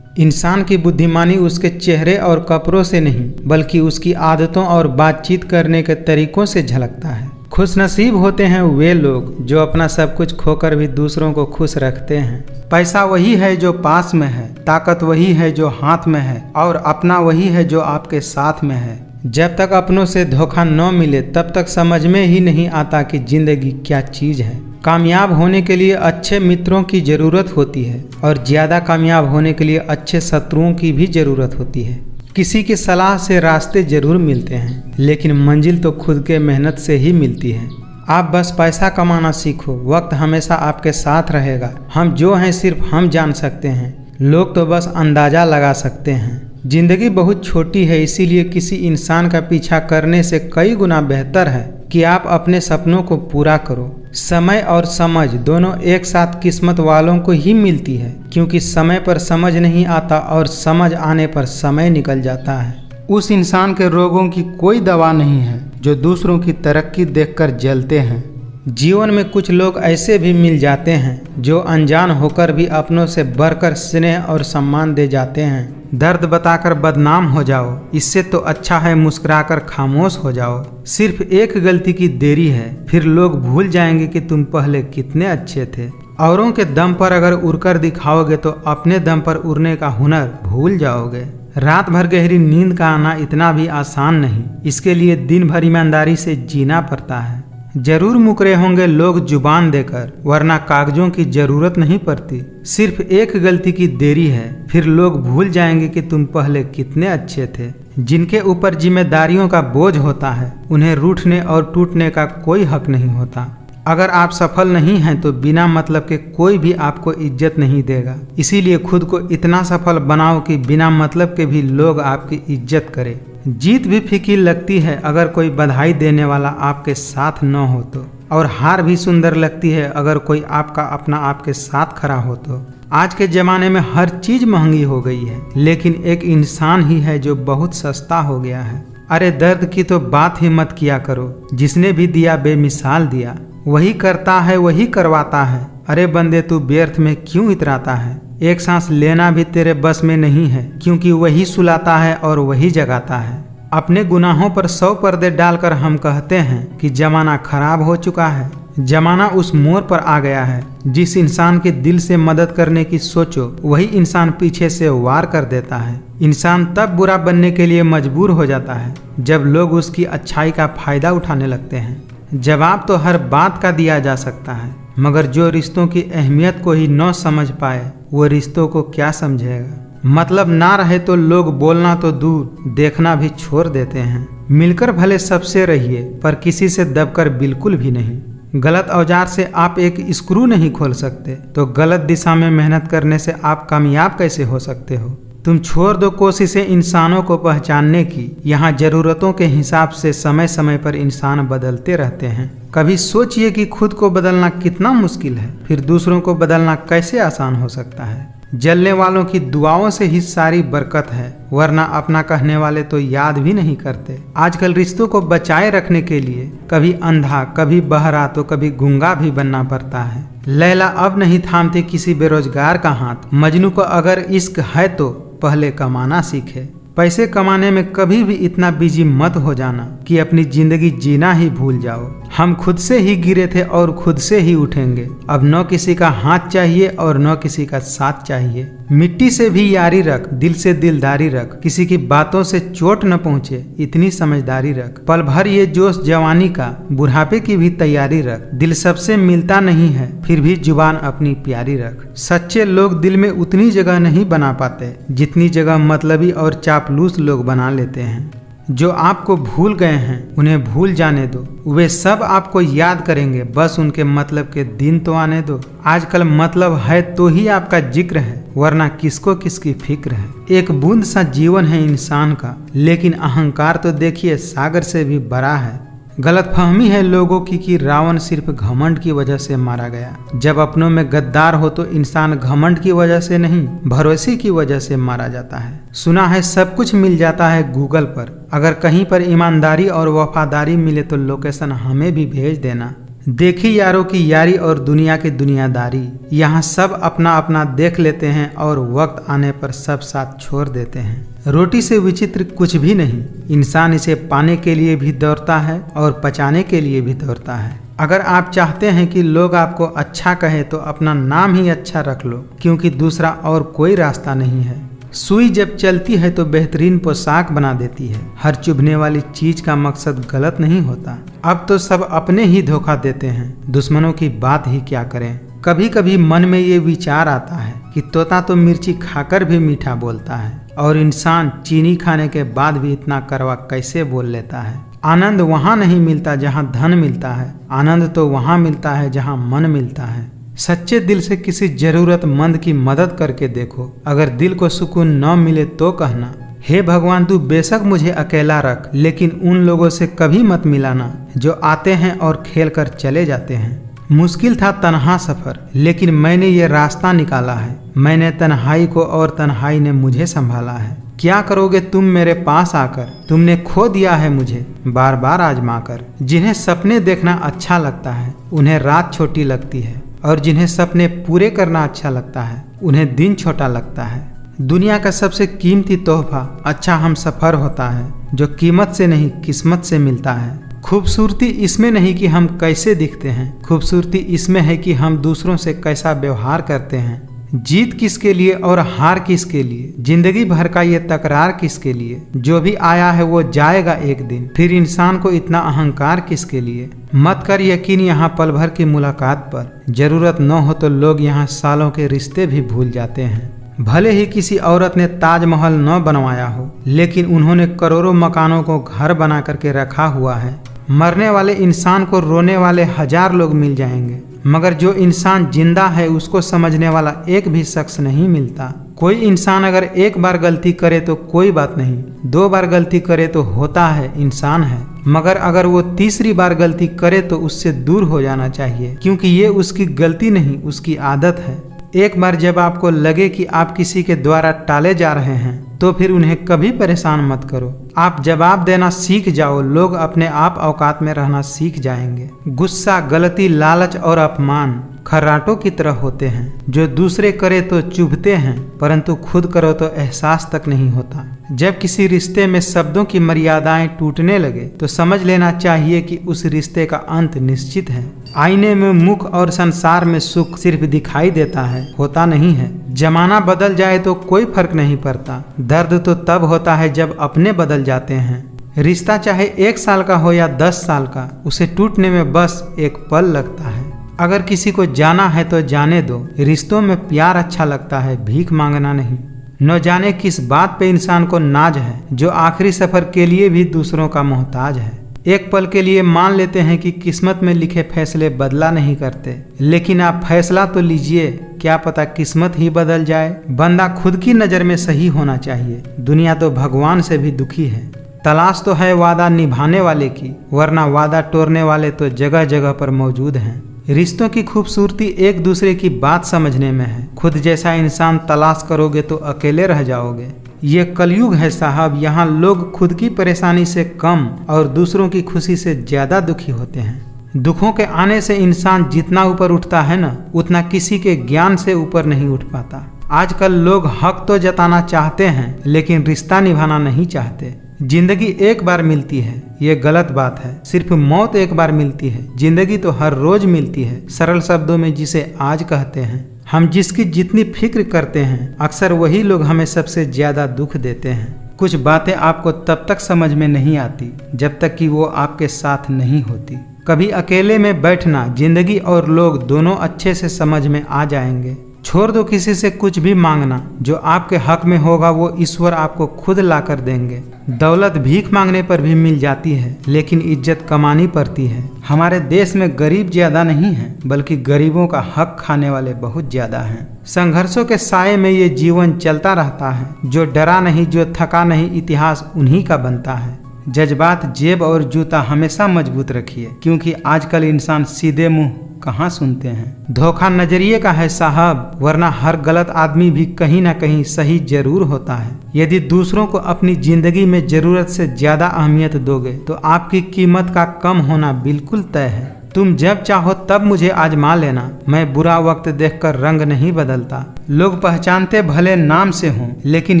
इंसान की बुद्धिमानी उसके चेहरे और कपड़ों से नहीं बल्कि उसकी आदतों और बातचीत करने के तरीकों से झलकता है। खुशनसीब होते हैं वे लोग जो अपना सब कुछ खोकर भी दूसरों को खुश रखते हैं। पैसा वही है जो पास में है, ताकत वही है जो हाथ में है, और अपना वही है जो आपके साथ में है। जब तक अपनों से धोखा न मिले तब तक समझ में ही नहीं आता कि जिंदगी क्या चीज है। कामयाब होने के लिए अच्छे मित्रों की जरूरत होती है और ज्यादा कामयाब होने के लिए अच्छे शत्रुओं की भी जरूरत होती है। किसी की सलाह से रास्ते जरूर मिलते हैं, लेकिन मंजिल तो खुद के मेहनत से ही मिलती है। आप बस पैसा कमाना सीखो, वक्त हमेशा आपके साथ रहेगा। हम जो हैं सिर्फ हम जान सकते हैं, लोग तो बस अंदाजा लगा सकते हैं। जिंदगी बहुत छोटी है, इसीलिए किसी इंसान का पीछा करने से कई गुना बेहतर है कि आप अपने सपनों को पूरा करो। समय और समझ दोनों एक साथ किस्मत वालों को ही मिलती है, क्योंकि समय पर समझ नहीं आता और समझ आने पर समय निकल जाता है। उस इंसान के रोगों की कोई दवा नहीं है जो दूसरों की तरक्की देखकर जलते हैं। जीवन में कुछ लोग ऐसे भी मिल जाते हैं जो अनजान होकर भी अपनों से बढ़कर स्नेह और सम्मान दे जाते हैं। दर्द बताकर बदनाम हो जाओ, इससे तो अच्छा है मुस्कुराकर खामोश हो जाओ। सिर्फ एक गलती की देरी है, फिर लोग भूल जाएंगे कि तुम पहले कितने अच्छे थे। औरों के दम पर अगर उड़कर दिखाओगे तो अपने दम पर उड़ने का हुनर भूल जाओगे। रात भर गहरी नींद का आना इतना भी आसान नहीं, इसके लिए दिन भर ईमानदारी से जीना पड़ता है। जरूर मुकरे होंगे लोग जुबान देकर, वरना कागजों की जरूरत नहीं पड़ती। सिर्फ एक गलती की देरी है, फिर लोग भूल जाएंगे कि तुम पहले कितने अच्छे थे। जिनके ऊपर जिम्मेदारियों का बोझ होता है उन्हें रूठने और टूटने का कोई हक नहीं होता। अगर आप सफल नहीं हैं तो बिना मतलब के कोई भी आपको इज्जत नहीं देगा। इसीलिए खुद को इतना सफल बनाओ कि बिना मतलब के भी लोग आपकी इज्जत करें। जीत भी फीकी लगती है अगर कोई बधाई देने वाला आपके साथ न हो तो। और हार भी सुंदर लगती है अगर कोई आपका अपना आपके साथ खड़ा हो तो। आज के ज़माने में हर चीज़ महंगी हो गई है, लेकिन एक इंसान ही है जो बहुत सस्ता हो गया है। अरे दर्द की तो बात ही मत किया करो, जिसने भी दिया बेमिसाल दिया, वही करता है वही करवाता है। अरे बंदे तू व्यर्थ में क्यों इतराता है, एक सांस लेना भी तेरे बस में नहीं है, क्योंकि वही सुलाता है और वही जगाता है। अपने गुनाहों पर 100 पर्दे डालकर हम कहते हैं कि जमाना खराब हो चुका है। जमाना उस मोड़ पर आ गया है, जिस इंसान के दिल से मदद करने की सोचो वही इंसान पीछे से वार कर देता है। इंसान तब बुरा बनने के लिए मजबूर हो जाता है जब लोग उसकी अच्छाई का फायदा उठाने लगते हैं। जवाब तो हर बात का दिया जा सकता है, मगर जो रिश्तों की अहमियत को ही न समझ पाए वो रिश्तों को क्या समझेगा। मतलब ना रहे तो लोग बोलना तो दूर, देखना भी छोड़ देते हैं। मिलकर भले सबसे रहिए, पर किसी से दबकर बिल्कुल भी नहीं। गलत औजार से आप एक स्क्रू नहीं खोल सकते, तो गलत दिशा में मेहनत करने से आप कामयाब कैसे हो सकते हो। तुम छोड़ दो कोशिशें इंसानों को पहचानने की, यहाँ ज़रूरतों के हिसाब से समय समय पर इंसान बदलते रहते हैं। कभी सोचिए कि खुद को बदलना कितना मुश्किल है, फिर दूसरों को बदलना कैसे आसान हो सकता है। जलने वालों की दुआओं से ही सारी बरकत है, वरना अपना कहने वाले तो याद भी नहीं करते। आजकल रिश्तों को बचाए रखने के लिए कभी अंधा, कभी बहरा, तो कभी गूंगा भी बनना पड़ता है। लैला अब नहीं थामती किसी बेरोजगार का हाथ। मजनू को अगर इश्क है तो पहले कमाना सीखे। पैसे कमाने में कभी भी इतना बिजी मत हो जाना कि अपनी जिंदगी जीना ही भूल जाओ। हम खुद से ही गिरे थे और खुद से ही उठेंगे। अब न किसी का हाथ चाहिए और न किसी का साथ चाहिए। मिट्टी से भी यारी रख, दिल से दिलदारी रख, किसी की बातों से चोट न पहुँचे इतनी समझदारी रख। पल भर ये जोश जवानी का, बुढ़ापे की भी तैयारी रख। दिल सबसे मिलता नहीं है, फिर भी जुबान अपनी प्यारी रख। सच्चे लोग दिल में उतनी जगह नहीं बना पाते जितनी जगह मतलबी और चापलूस लोग बना लेते हैं। जो आपको भूल गए हैं उन्हें भूल जाने दो, वे सब आपको याद करेंगे, बस उनके मतलब के दिन तो आने दो। आजकल मतलब है तो ही आपका जिक्र है, वरना किसको किसकी फिक्र है। एक बूंद सा जीवन है इंसान का, लेकिन अहंकार तो देखिए सागर से भी बड़ा है। गलतफहमी है लोगों की कि रावण सिर्फ घमंड की वजह से मारा गया। जब अपनों में गद्दार हो तो इंसान घमंड की वजह से नहीं, भरोसे की वजह से मारा जाता है। सुना है सब कुछ मिल जाता है गूगल पर, अगर कहीं पर ईमानदारी और वफादारी मिले तो लोकेशन हमें भी भेज देना। देखी यारों की यारी और दुनिया की दुनियादारी, यहाँ सब अपना अपना देख लेते हैं और वक्त आने पर सब साथ छोड़ देते हैं। रोटी से विचित्र कुछ भी नहीं, इंसान इसे पाने के लिए भी दौड़ता है और पचाने के लिए भी दौड़ता है। अगर आप चाहते हैं कि लोग आपको अच्छा कहें तो अपना नाम ही अच्छा रख लो, क्योंकि दूसरा और कोई रास्ता नहीं है। सुई जब चलती है तो बेहतरीन पोशाक बना देती है। हर चुभने वाली चीज का मकसद गलत नहीं होता। अब तो सब अपने ही धोखा देते हैं, दुश्मनों की बात ही क्या करें। कभी कभी मन में ये विचार आता है कि तोता तो मिर्ची खाकर भी मीठा बोलता है, और इंसान चीनी खाने के बाद भी इतना कड़वा कैसे बोल लेता है। आनंद वहाँ नहीं मिलता जहाँ धन मिलता है, आनंद तो वहाँ मिलता है जहाँ मन मिलता है। सच्चे दिल से किसी जरूरतमंद की मदद करके देखो, अगर दिल को सुकून न मिले तो कहना, हे भगवान तू बेशक मुझे अकेला रख, लेकिन उन लोगों से कभी मत मिलाना जो आते हैं और खेल कर चले जाते हैं। मुश्किल था तन्हा सफर, लेकिन मैंने ये रास्ता निकाला है। मैंने तन्हाई को और तन्हाई ने मुझे संभाला है। क्या करोगे तुम मेरे पास आकर, तुमने खो दिया है मुझे बार बार आजमा कर। जिन्हें सपने देखना अच्छा लगता है उन्हें रात छोटी लगती है, और जिन्हें सपने पूरे करना अच्छा लगता है उन्हें दिन छोटा लगता है। दुनिया का सबसे कीमती तोहफा अच्छा हम सफ़र होता है, जो कीमत से नहीं किस्मत से मिलता है। खूबसूरती इसमें नहीं कि हम कैसे दिखते हैं, खूबसूरती इसमें है कि हम दूसरों से कैसा व्यवहार करते हैं। जीत किसके लिए और हार किसके लिए, जिंदगी भर का ये तकरार किसके लिए। जो भी आया है वो जाएगा एक दिन, फिर इंसान को इतना अहंकार किसके लिए। मत कर यकीन यहाँ पल भर की मुलाकात पर, जरूरत न हो तो लोग यहाँ सालों के रिश्ते भी भूल जाते हैं। भले ही किसी औरत ने ताजमहल न बनवाया हो, लेकिन उन्होंने करोड़ों मकानों को घर बना करके रखा हुआ है। मरने वाले इंसान को रोने वाले 1000 लोग मिल जाएंगे, मगर जो इंसान जिंदा है उसको समझने वाला एक भी शख्स नहीं मिलता। कोई इंसान अगर एक बार गलती करे तो कोई बात नहीं, 2 बार गलती करे तो होता है, इंसान है। मगर अगर वो तीसरी बार गलती करे तो उससे दूर हो जाना चाहिए, क्योंकि ये उसकी गलती नहीं, उसकी आदत है। एक बार जब आपको लगे कि आप किसी के द्वारा टाले जा रहे हैं तो फिर उन्हें कभी परेशान मत करो। आप जवाब देना सीख जाओ, लोग अपने आप औकात में रहना सीख जाएंगे। गुस्सा, गलती, लालच और अपमान खर्राटों की तरह होते हैं, जो दूसरे करे तो चुभते हैं, परंतु खुद करो तो एहसास तक नहीं होता। जब किसी रिश्ते में शब्दों की मर्यादाएं टूटने लगे तो समझ लेना चाहिए कि उस रिश्ते का अंत निश्चित है। आईने में मुख और संसार में सुख सिर्फ दिखाई देता है, होता नहीं है। जमाना बदल जाए तो कोई फर्क नहीं पड़ता, दर्द तो तब होता है जब अपने बदल जाते हैं। रिश्ता चाहे 1 साल का हो या 10 साल का, उसे टूटने में बस एक पल लगता है। अगर किसी को जाना है तो जाने दो। रिश्तों में प्यार अच्छा लगता है, भीख मांगना नहीं। न जाने किस बात पे इंसान को नाज है, जो आखिरी सफर के लिए भी दूसरों का मोहताज है। एक पल के लिए मान लेते हैं कि किस्मत में लिखे फैसले बदला नहीं करते, लेकिन आप फैसला तो लीजिए, क्या पता किस्मत ही बदल जाए। बंदा खुद की नज़र में सही होना चाहिए, दुनिया तो भगवान से भी दुखी है। तलाश तो है वादा निभाने वाले की, वरना वादा तोड़ने वाले तो जगह जगह पर मौजूद हैं। रिश्तों की खूबसूरती एक दूसरे की बात समझने में है। खुद जैसा इंसान तलाश करोगे तो अकेले रह जाओगे। ये कलयुग है साहब, यहाँ लोग खुद की परेशानी से कम और दूसरों की खुशी से ज्यादा दुखी होते हैं। दुखों के आने से इंसान जितना ऊपर उठता है ना, उतना किसी के ज्ञान से ऊपर नहीं उठ पाता। आजकल लोग हक तो जताना चाहते हैं, लेकिन रिश्ता निभाना नहीं चाहते। जिंदगी एक बार मिलती है, ये गलत बात है। सिर्फ मौत एक बार मिलती है, जिंदगी तो हर रोज मिलती है। सरल शब्दों में जिसे आज कहते हैं। हम जिसकी जितनी फिक्र करते हैं, अक्सर वही लोग हमें सबसे ज्यादा दुख देते हैं। कुछ बातें आपको तब तक समझ में नहीं आती जब तक कि वो आपके साथ नहीं होती। कभी अकेले में बैठना, जिंदगी और लोग दोनों अच्छे से समझ में आ जाएंगे। छोड़ दो किसी से कुछ भी मांगना, जो आपके हक में होगा वो ईश्वर आपको खुद ला कर देंगे। दौलत भीख मांगने पर भी मिल जाती है, लेकिन इज्जत कमानी पड़ती है। हमारे देश में गरीब ज्यादा नहीं है, बल्कि गरीबों का हक खाने वाले बहुत ज्यादा हैं। संघर्षों के साये में ये जीवन चलता रहता है। जो डरा नहीं, जो थका नहीं, इतिहास उन्हीं का बनता है। जज्बात, जेब और जूता हमेशा मजबूत रखिए, क्योंकि आजकल इंसान सीधे मुंह कहाँ सुनते हैं। धोखा नजरिए का है साहब, वरना हर गलत आदमी भी कहीं ना कहीं सही जरूर होता है। यदि दूसरों को अपनी जिंदगी में जरूरत से ज्यादा अहमियत दोगे तो आपकी कीमत का कम होना बिल्कुल तय है। तुम जब चाहो तब मुझे आजमा लेना, मैं बुरा वक्त देखकर रंग नहीं बदलता। लोग पहचानते भले नाम से हों, लेकिन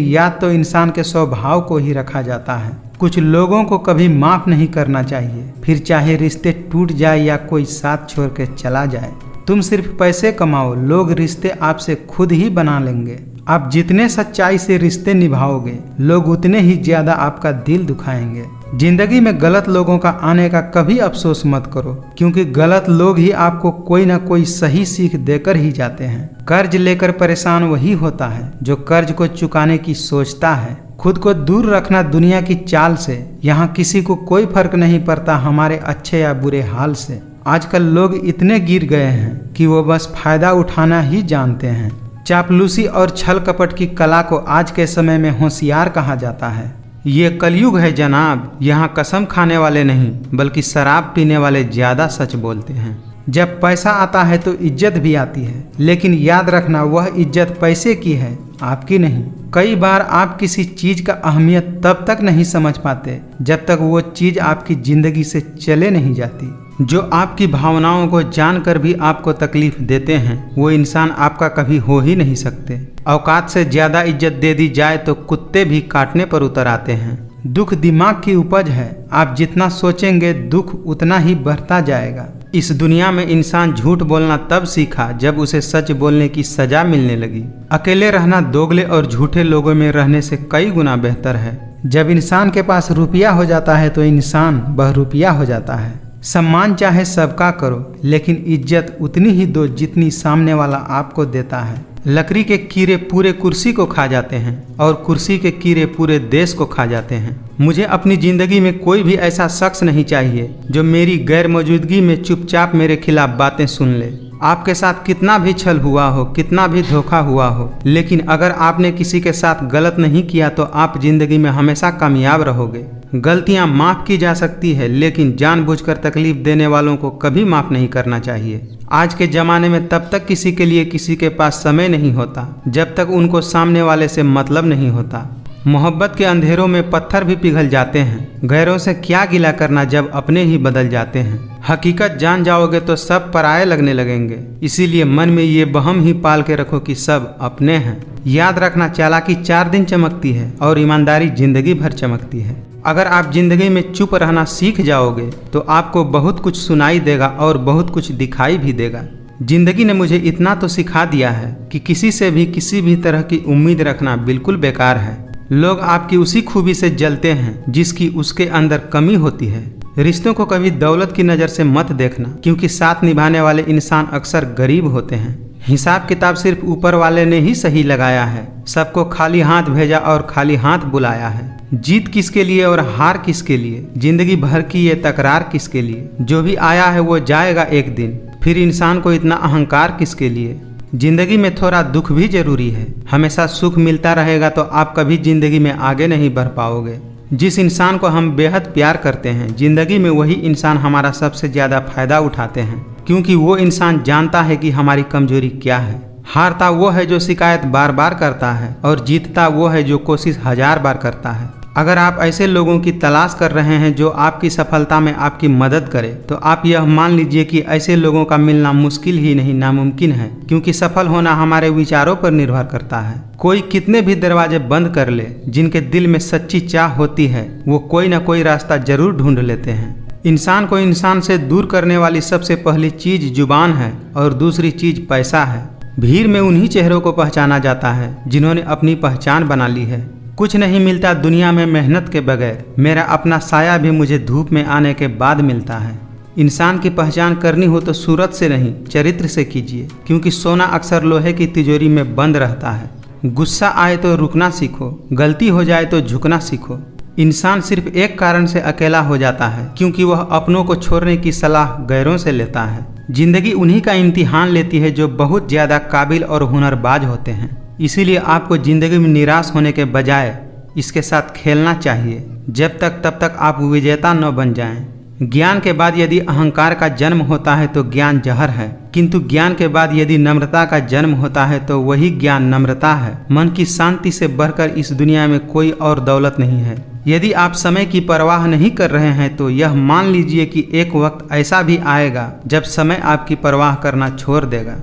याद तो इंसान के स्वभाव को ही रखा जाता है। कुछ लोगों को कभी माफ नहीं करना चाहिए, फिर चाहे रिश्ते टूट जाए या कोई साथ छोड़ के चला जाए। तुम सिर्फ पैसे कमाओ, लोग रिश्ते आपसे खुद ही बना लेंगे। आप जितने सच्चाई से रिश्ते निभाओगे, लोग उतने ही ज्यादा आपका दिल दुखाएंगे। जिंदगी में गलत लोगों का आने का कभी अफसोस मत करो, क्योंकि गलत लोग ही आपको कोई ना कोई सही सीख देकर ही जाते हैं। कर्ज लेकर परेशान वही होता है जो कर्ज को चुकाने की सोचता है। खुद को दूर रखना दुनिया की चाल से। यहाँ किसी को कोई फर्क नहीं पड़ता हमारे अच्छे या बुरे हाल से। आजकल लोग इतने गिर गए हैं कि वो बस फायदा उठाना ही जानते हैं। चापलूसी और छल कपट की कला को आज के समय में होशियार कहा जाता है। ये कलयुग है जनाब, यहाँ कसम खाने वाले नहीं बल्कि शराब पीने वाले ज्यादा सच बोलते हैं। जब पैसा आता है तो इज्जत भी आती है, लेकिन याद रखना वह इज्जत पैसे की है, आपकी नहीं। कई बार आप किसी चीज का अहमियत तब तक नहीं समझ पाते जब तक वो चीज आपकी जिंदगी से चले नहीं जाती। जो आपकी भावनाओं को जानकर भी आपको तकलीफ देते हैं, वो इंसान आपका कभी हो ही नहीं सकते। औकात से ज्यादा इज्जत दे दी जाए तो कुत्ते भी काटने पर उतर आते हैं। दुख दिमाग की उपज है, आप जितना सोचेंगे दुख उतना ही बढ़ता जाएगा। इस दुनिया में इंसान झूठ बोलना तब सीखा जब उसे सच बोलने की सजा मिलने लगी। अकेले रहना दोगले और झूठे लोगों में रहने से कई गुना बेहतर है। जब इंसान के पास रुपया हो जाता है तो इंसान बहरूपिया हो जाता है। सम्मान चाहे सबका करो, लेकिन इज्जत उतनी ही दो जितनी सामने वाला आपको देता है। लकड़ी के कीड़े पूरे कुर्सी को खा जाते हैं और कुर्सी के कीड़े पूरे देश को खा जाते हैं। मुझे अपनी जिंदगी में कोई भी ऐसा शख्स नहीं चाहिए जो मेरी गैर मौजूदगी में चुपचाप मेरे खिलाफ बातें सुन ले। आपके साथ कितना भी छल हुआ हो, कितना भी धोखा हुआ हो, लेकिन अगर आपने किसी के साथ गलत नहीं किया तो आप जिंदगी में हमेशा कामयाब रहोगे। गलतियां माफ की जा सकती है, लेकिन जानबूझकर तकलीफ देने वालों को कभी माफ नहीं करना चाहिए। आज के ज़माने में तब तक किसी के लिए किसी के पास समय नहीं होता जब तक उनको सामने वाले से मतलब नहीं होता। मोहब्बत के अंधेरों में पत्थर भी पिघल जाते हैं। गैरों से क्या गिला करना जब अपने ही बदल जाते हैं। हकीकत जान जाओगे तो सब पराये लगने लगेंगे। इसीलिए मन में ये वहम ही पाल के रखो कि सब अपने हैं। याद रखना, चालाकी 4 दिन चमकती है और ईमानदारी जिंदगी भर चमकती है। अगर आप जिंदगी में चुप रहना सीख जाओगे तो आपको बहुत कुछ सुनाई देगा और बहुत कुछ दिखाई भी देगा। जिंदगी ने मुझे इतना तो सिखा दिया है कि किसी से भी किसी भी तरह की उम्मीद रखना बिल्कुल बेकार है। लोग आपकी उसी खूबी से जलते हैं जिसकी उसके अंदर कमी होती है। रिश्तों को कभी दौलत की नज़र से मत देखना, क्योंकि साथ निभाने वाले इंसान अक्सर गरीब होते हैं। हिसाब किताब सिर्फ ऊपर वाले ने ही सही लगाया है। सबको खाली हाथ भेजा और खाली हाथ बुलाया है। जीत किसके लिए और हार किसके लिए, जिंदगी भर की ये तकरार किसके लिए। जो भी आया है वो जाएगा एक दिन, फिर इंसान को इतना अहंकार किसके लिए। जिंदगी में थोड़ा दुख भी जरूरी है। हमेशा सुख मिलता रहेगा तो आप कभी जिंदगी में आगे नहीं बढ़ पाओगे। जिस इंसान को हम बेहद प्यार करते हैं, जिंदगी में वही इंसान हमारा सबसे ज़्यादा फायदा उठाते हैं, क्योंकि वो इंसान जानता है कि हमारी कमजोरी क्या है। हारता वो है जो शिकायत बार बार करता है और जीतता वो है जो कोशिश 1000 बार करता है। अगर आप ऐसे लोगों की तलाश कर रहे हैं जो आपकी सफलता में आपकी मदद करें, तो आप यह मान लीजिए कि ऐसे लोगों का मिलना मुश्किल ही नहीं नामुमकिन है, क्योंकि सफल होना हमारे विचारों पर निर्भर करता है। कोई कितने भी दरवाजे बंद कर ले, जिनके दिल में सच्ची चाह होती है वो कोई ना कोई रास्ता जरूर ढूंढ लेते हैं। इंसान को इंसान से दूर करने वाली सबसे पहली चीज जुबान है और दूसरी चीज पैसा है। भीड़ में उन्हीं चेहरों को पहचाना जाता है जिन्होंने अपनी पहचान बना ली है। कुछ नहीं मिलता दुनिया में मेहनत के बगैर। मेरा अपना साया भी मुझे धूप में आने के बाद मिलता है। इंसान की पहचान करनी हो तो सूरत से नहीं, चरित्र से कीजिए, क्योंकि सोना अक्सर लोहे की तिजोरी में बंद रहता है। गुस्सा आए तो रुकना सीखो, गलती हो जाए तो झुकना सीखो। इंसान सिर्फ एक कारण से अकेला हो जाता है, क्योंकि वह अपनों को छोड़ने की सलाह गैरों से लेता है। जिंदगी उन्हीं का इम्तिहान लेती है जो बहुत ज़्यादा काबिल और हुनरबाज होते हैं। इसीलिए आपको जिंदगी में निराश होने के बजाय इसके साथ खेलना चाहिए, जब तक तब तक आप विजेता न बन जाएं। ज्ञान के बाद यदि अहंकार का जन्म होता है तो ज्ञान जहर है, किंतु ज्ञान के बाद यदि नम्रता का जन्म होता है तो वही ज्ञान नम्रता है। मन की शांति से बढ़कर इस दुनिया में कोई और दौलत नहीं है। यदि आप समय की परवाह नहीं कर रहे हैं तो यह मान लीजिए कि एक वक्त ऐसा भी आएगा जब समय आपकी परवाह करना छोड़ देगा।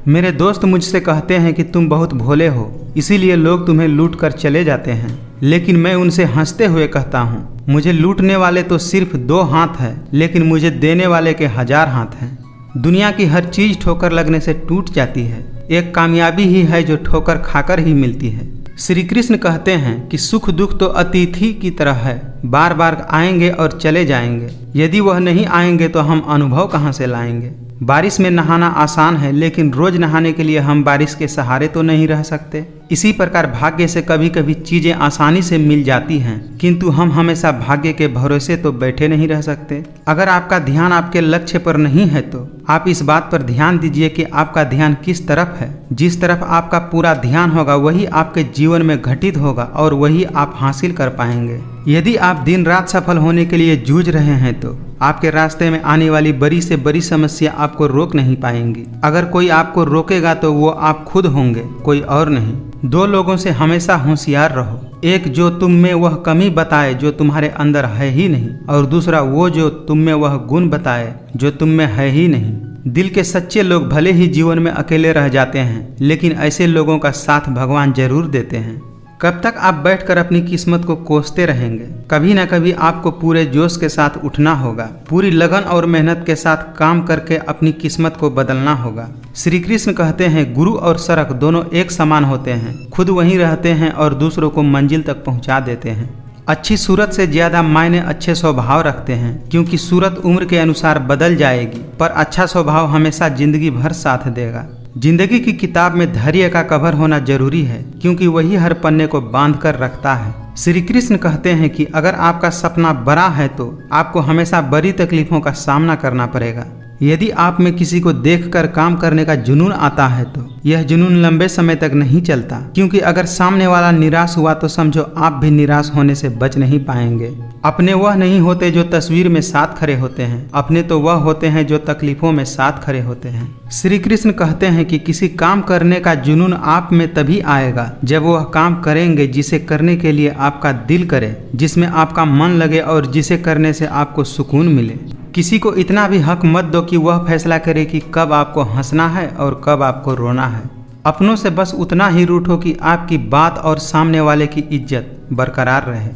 मेरे दोस्त मुझसे कहते हैं कि तुम बहुत भोले हो, इसीलिए लोग तुम्हें लूट कर चले जाते हैं। लेकिन मैं उनसे हंसते हुए कहता हूँ, मुझे लूटने वाले तो सिर्फ 2 हाथ हैं, लेकिन मुझे देने वाले के 1000 हाथ हैं। दुनिया की हर चीज़ ठोकर लगने से टूट जाती है। एक कामयाबी ही है जो ठोकर खाकर ही मिलती है। श्री कृष्ण कहते हैं कि सुख दुख तो अतिथि की तरह है, बार बार आएंगे और चले जाएंगे। यदि वह नहीं आएंगे तो हम अनुभव कहाँ से लाएंगे। बारिश में नहाना आसान है, लेकिन रोज नहाने के लिए हम बारिश के सहारे तो नहीं रह सकते। इसी प्रकार भाग्य से कभी कभी चीजें आसानी से मिल जाती हैं, किंतु हम हमेशा भाग्य के भरोसे तो बैठे नहीं रह सकते। अगर आपका ध्यान आपके लक्ष्य पर नहीं है तो आप इस बात पर ध्यान दीजिए कि आपका ध्यान किस तरफ है। जिस तरफ आपका पूरा ध्यान होगा वही आपके जीवन में घटित होगा और वही आप हासिल कर पाएंगे। यदि आप दिन रात सफल होने के लिए जूझ रहे हैं तो आपके रास्ते में आने वाली बड़ी से बड़ी समस्या आपको रोक नहीं पाएंगी। अगर कोई आपको रोकेगा तो वो आप खुद होंगे, कोई और नहीं। 2 लोगों से हमेशा होशियार रहो, एक जो तुम में वह कमी बताए जो तुम्हारे अंदर है ही नहीं, और दूसरा वो जो तुम में वह गुण बताए जो तुम में है ही नहीं। दिल के सच्चे लोग भले ही जीवन में अकेले रह जाते हैं, लेकिन ऐसे लोगों का साथ भगवान जरूर देते हैं। कब तक आप बैठकर अपनी किस्मत को कोसते रहेंगे? कभी ना कभी आपको पूरे जोश के साथ उठना होगा, पूरी लगन और मेहनत के साथ काम करके अपनी किस्मत को बदलना होगा। श्री कृष्ण कहते हैं, गुरु और सड़क दोनों एक समान होते हैं, खुद वहीं रहते हैं और दूसरों को मंजिल तक पहुंचा देते हैं। अच्छी सूरत से ज्यादा मायने अच्छे स्वभाव रखते हैं, क्योंकि सूरत उम्र के अनुसार बदल जाएगी, पर अच्छा स्वभाव हमेशा जिंदगी भर साथ देगा। जिंदगी की किताब में धैर्य का कवर होना जरूरी है, क्योंकि वही हर पन्ने को बांध कर रखता है। श्री कृष्ण कहते हैं कि अगर आपका सपना बड़ा है तो आपको हमेशा बड़ी तकलीफों का सामना करना पड़ेगा। यदि आप में किसी को देखकर काम करने का जुनून आता है तो यह जुनून लंबे समय तक नहीं चलता, क्योंकि अगर सामने वाला निराश हुआ तो समझो आप भी निराश होने से बच नहीं पाएंगे। अपने वह नहीं होते जो तस्वीर में साथ खड़े होते हैं, अपने तो वह होते हैं जो तकलीफों में साथ खड़े होते हैं। श्री कृष्ण कहते हैं कि किसी काम करने का जुनून आप में तभी आएगा जब वह काम करेंगे जिसे करने के लिए आपका दिल करे, जिसमें आपका मन लगे और जिसे करने से आपको सुकून मिले। किसी को इतना भी हक मत दो कि वह फैसला करे कि कब आपको हंसना है और कब आपको रोना है। अपनों से बस उतना ही रूठो कि आपकी बात और सामने वाले की इज्जत बरकरार रहे।